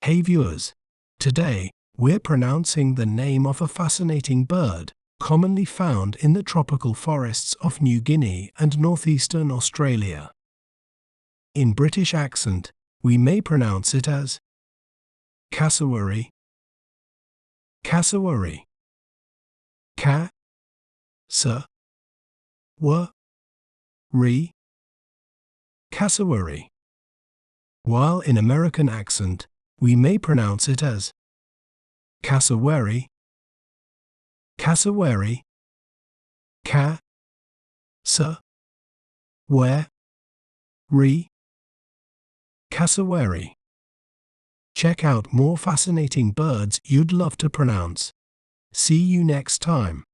Hey viewers! Today, we're pronouncing the name of a fascinating bird, commonly found in the tropical forests of New Guinea and northeastern Australia. In British accent, we may pronounce it as cassowary, cassowary, ca-sa-wa-ri, cassowary. While in American accent, we may pronounce it as cassowary, cassowary, ca-sa-wa-ri, cassowary. Check out more fascinating birds you'd love to pronounce. See you next time.